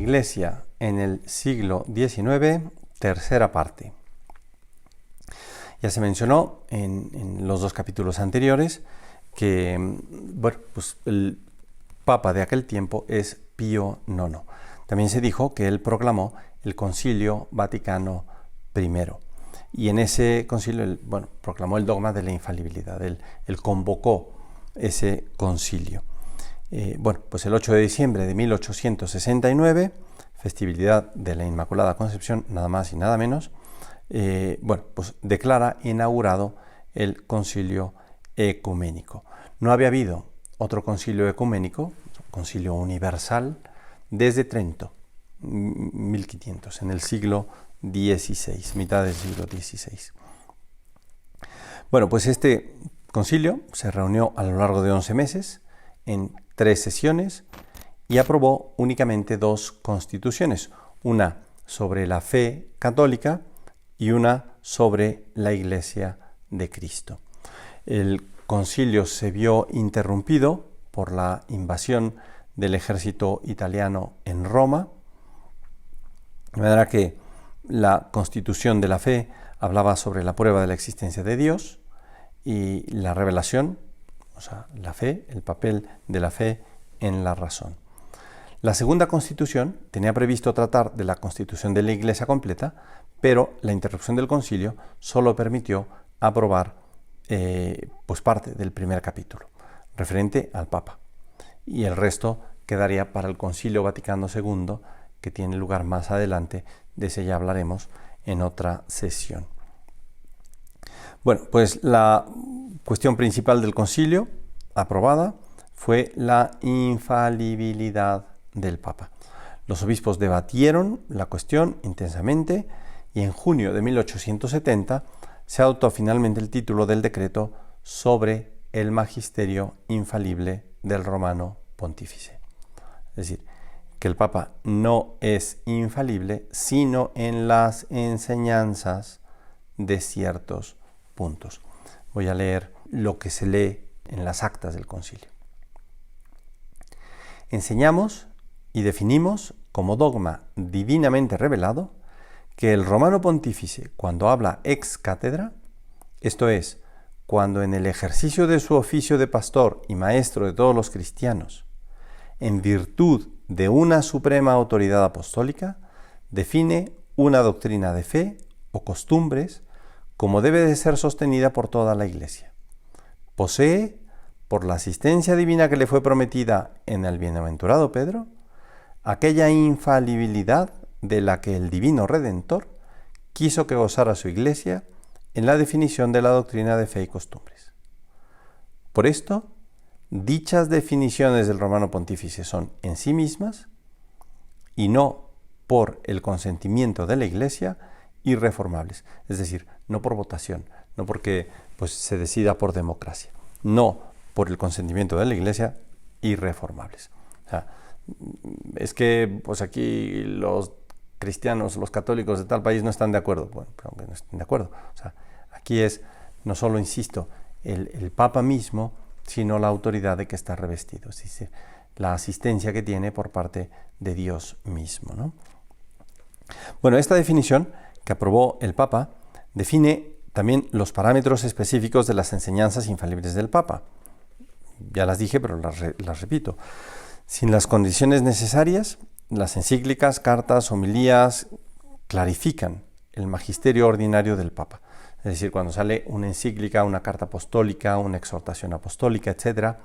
Iglesia en el siglo XIX, tercera parte. Ya se mencionó en los dos capítulos anteriores que pues el Papa de aquel tiempo es Pío IX. También se dijo que él proclamó el Concilio Vaticano I. Y en ese concilio él, proclamó el dogma de la infalibilidad. Él convocó ese concilio. Pues el 8 de diciembre de 1869, festividad de la Inmaculada Concepción, nada más y nada menos, pues declara inaugurado el concilio ecuménico. No había habido otro concilio ecuménico, concilio universal, desde Trento, 1500, en el siglo XVI, mitad del siglo XVI. Pues este concilio se reunió a lo largo de 11 meses, en 3 sesiones, y aprobó únicamente 2 constituciones, una sobre la fe católica y una sobre la Iglesia de Cristo. El concilio se vio interrumpido por la invasión del ejército italiano en Roma, de manera que la Constitución de la Fe hablaba sobre la prueba de la existencia de Dios y la revelación, o sea, la fe, el papel de la fe en la razón. La segunda Constitución tenía previsto tratar de la constitución de la Iglesia completa, pero la interrupción del concilio solo permitió aprobar parte del primer capítulo, referente al Papa. Y el resto quedaría para el Concilio Vaticano II, que tiene lugar más adelante. De ese ya hablaremos en otra sesión. Pues la cuestión principal del concilio aprobada fue la infalibilidad del Papa. Los obispos debatieron la cuestión intensamente y en junio de 1870 se adoptó finalmente el título del decreto sobre el magisterio infalible del Romano Pontífice. Es decir, que el Papa no es infalible, sino en las enseñanzas de ciertos puntos. Voy a leer lo que se lee en las actas del concilio. Enseñamos y definimos como dogma divinamente revelado que el Romano Pontífice, cuando habla ex cátedra, esto es, cuando en el ejercicio de su oficio de pastor y maestro de todos los cristianos, en virtud de una suprema autoridad apostólica, define una doctrina de fe o costumbres como debe de ser sostenida por toda la Iglesia. Posee, por la asistencia divina que le fue prometida en el bienaventurado Pedro, aquella infalibilidad de la que el divino Redentor quiso que gozara su Iglesia en la definición de la doctrina de fe y costumbres. Por esto, dichas definiciones del Romano Pontífice son en sí mismas, y no por el consentimiento de la Iglesia, irreformables. Es decir, no por votación, no porque se decida por democracia, no por el consentimiento de la Iglesia, irreformables. O sea, es que aquí los cristianos, los católicos de tal país no están de acuerdo. Aunque no estén de acuerdo. O sea, aquí es no solo, insisto, el Papa mismo, sino la autoridad de que está revestido, es decir, la asistencia que tiene por parte de Dios mismo, ¿no? Esta definición que aprobó el Papa define también los parámetros específicos de las enseñanzas infalibles del Papa. Ya las dije, pero las repito. Sin las condiciones necesarias, las encíclicas, cartas, homilías clarifican el magisterio ordinario del Papa. Es decir, cuando sale una encíclica, una carta apostólica, una exhortación apostólica, etc.,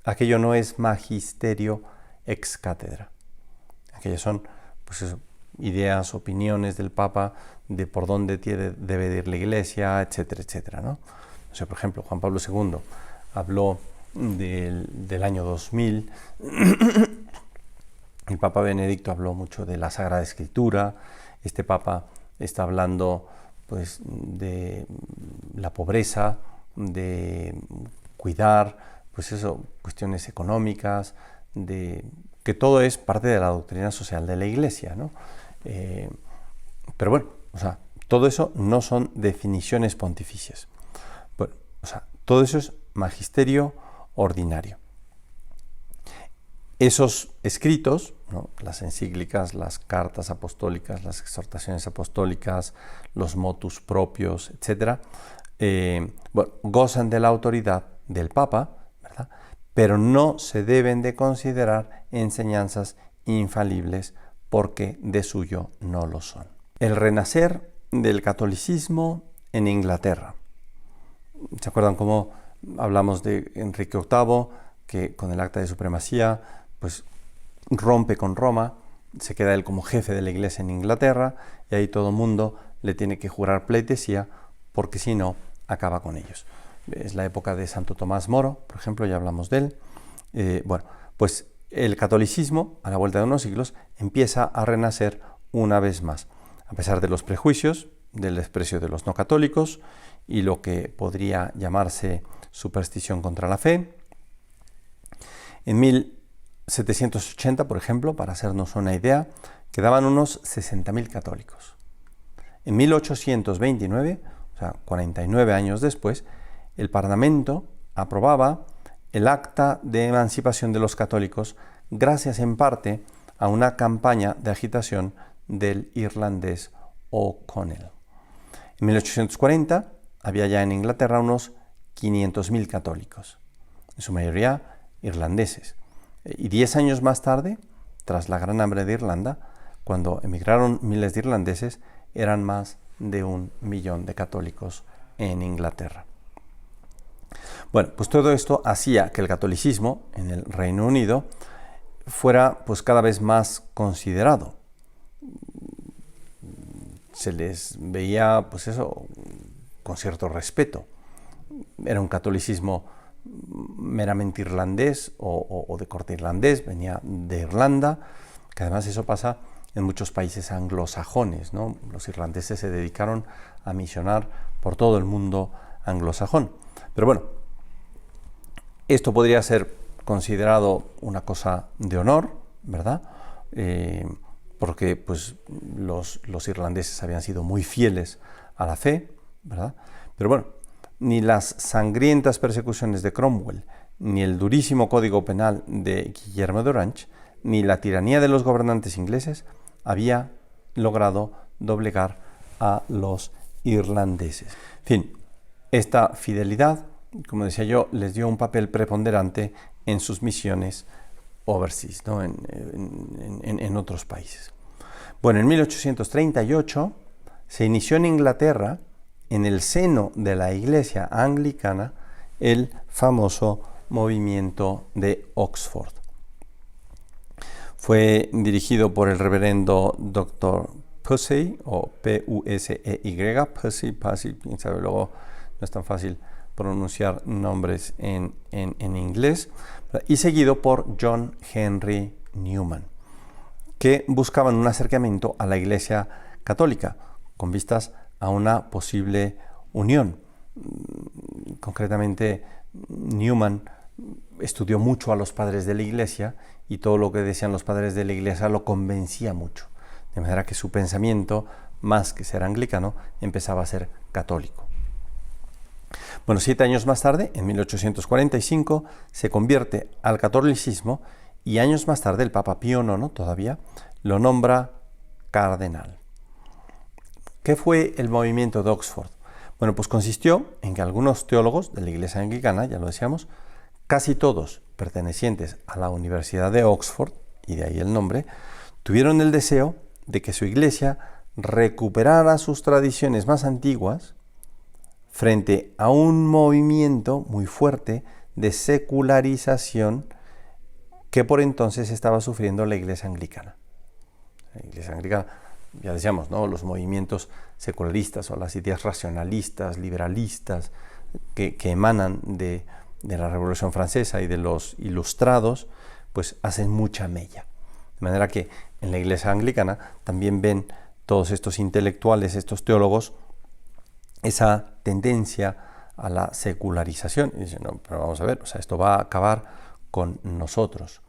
aquello no es magisterio ex cátedra. Aquellas son ideas, opiniones del Papa de por dónde debe ir la Iglesia, etcétera, etcétera, ¿no? Por ejemplo, Juan Pablo II habló del año 2000, el Papa Benedicto habló mucho de la Sagrada Escritura, este Papa está hablando de la pobreza, de cuidar, cuestiones económicas, de que todo es parte de la doctrina social de la Iglesia, ¿no? Pero todo eso no son definiciones pontificias. Todo eso es magisterio ordinario. Esos escritos ¿no? Las encíclicas, las cartas apostólicas, las exhortaciones apostólicas, los motus propios, etc., gozan de la autoridad del Papa, ¿verdad? Pero no se deben de considerar enseñanzas infalibles porque de suyo no lo son. El renacer del catolicismo en Inglaterra. ¿Se acuerdan cómo hablamos de Enrique VIII, que con el acta de supremacía pues rompe con Roma, se queda él como jefe de la iglesia en Inglaterra y ahí todo el mundo le tiene que jurar pleitesía porque si no acaba con ellos? Es la época de Santo Tomás Moro, por ejemplo, ya hablamos de él. Pues el catolicismo, a la vuelta de unos siglos, empieza a renacer una vez más, a pesar de los prejuicios, del desprecio de los no católicos y lo que podría llamarse superstición contra la fe. En 1780, por ejemplo, para hacernos una idea, quedaban unos 60.000 católicos. En 1829, o sea, 49 años después, el Parlamento aprobaba el Acta de Emancipación de los Católicos gracias en parte a una campaña de agitación del irlandés O'Connell. En 1840 había ya en Inglaterra unos 500.000 católicos, en su mayoría irlandeses. Y 10 años más tarde, tras la Gran Hambre de Irlanda, cuando emigraron miles de irlandeses, eran más de 1 millón de católicos en Inglaterra. Bueno, pues todo esto hacía que el catolicismo en el Reino Unido fuera pues cada vez más considerado. Se les veía pues eso con cierto respeto. Era un catolicismo meramente irlandés o de corte irlandés, venía de Irlanda, que además eso pasa en muchos países anglosajones, ¿no? Los irlandeses se dedicaron a misionar por todo el mundo anglosajón. Pero bueno, esto podría ser considerado una cosa de honor, ¿verdad? Porque pues, los irlandeses habían sido muy fieles a la fe, ¿verdad? Pero bueno, ni las sangrientas persecuciones de Cromwell, ni el durísimo código penal de Guillermo de Orange, ni la tiranía de los gobernantes ingleses había logrado doblegar a los irlandeses. En fin, esta fidelidad, como decía yo, les dio un papel preponderante en sus misiones overseas, ¿no? en otros países. Bueno, en 1838 se inició en Inglaterra, en el seno de la Iglesia anglicana, el famoso movimiento de Oxford. Fue dirigido por el reverendo Dr. Pusey, o P-U-S-E-Y, Pusey, quién sabe, luego no es tan fácil pronunciar nombres en inglés, y seguido por John Henry Newman, que buscaban un acercamiento a la Iglesia católica con vistas a una posible unión. Concretamente, Newman estudió mucho a los padres de la Iglesia y todo lo que decían los padres de la Iglesia lo convencía mucho, de manera que su pensamiento, más que ser anglicano, empezaba a ser católico. Bueno, 7 años más tarde, en 1845, se convierte al catolicismo y años más tarde el Papa Pío IX todavía lo nombra cardenal. ¿Qué fue el movimiento de Oxford? Bueno, pues consistió en que algunos teólogos de la Iglesia anglicana, ya lo decíamos, casi todos pertenecientes a la Universidad de Oxford, y de ahí el nombre, tuvieron el deseo de que su iglesia recuperara sus tradiciones más antiguas frente a un movimiento muy fuerte de secularización que por entonces estaba sufriendo la Iglesia anglicana. La Iglesia anglicana, ya decíamos, ¿no? Los movimientos secularistas o las ideas racionalistas, liberalistas, que emanan de la Revolución Francesa y de los ilustrados, pues hacen mucha mella. De manera que en la Iglesia anglicana también ven todos estos intelectuales, estos teólogos, esa tendencia a la secularización. Y dicen, no, pero vamos a ver, o sea, esto va a acabar con nosotros.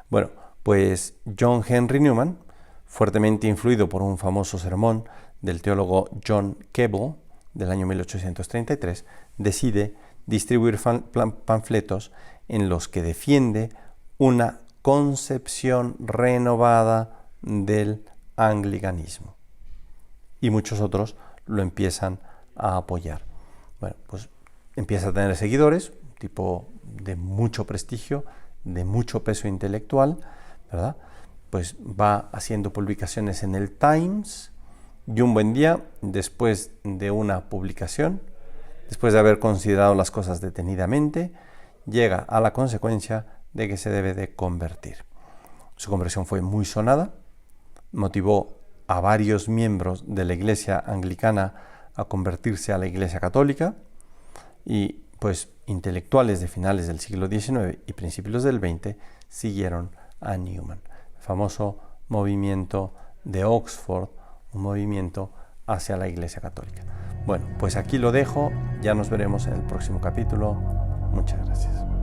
Bueno, pues John Henry Newman, fuertemente influido por un famoso sermón del teólogo John Keble del año 1833, decide distribuir panfletos en los que defiende una concepción renovada del anglicanismo. Y muchos otros lo empiezan a apoyar. Bueno, pues empieza a tener seguidores, un tipo de mucho prestigio, de mucho peso intelectual, ¿verdad? Pues va haciendo publicaciones en el Times y un buen día, después de una publicación, después de haber considerado las cosas detenidamente, llega a la consecuencia de que se debe de convertir. Su conversión fue muy sonada, motivó a varios miembros de la Iglesia anglicana a convertirse a la Iglesia católica y pues intelectuales de finales del siglo XIX y principios del XX siguieron a Newman. El famoso movimiento de Oxford, un movimiento hacia la Iglesia católica. Bueno, pues aquí lo dejo, ya nos veremos en el próximo capítulo. Muchas gracias.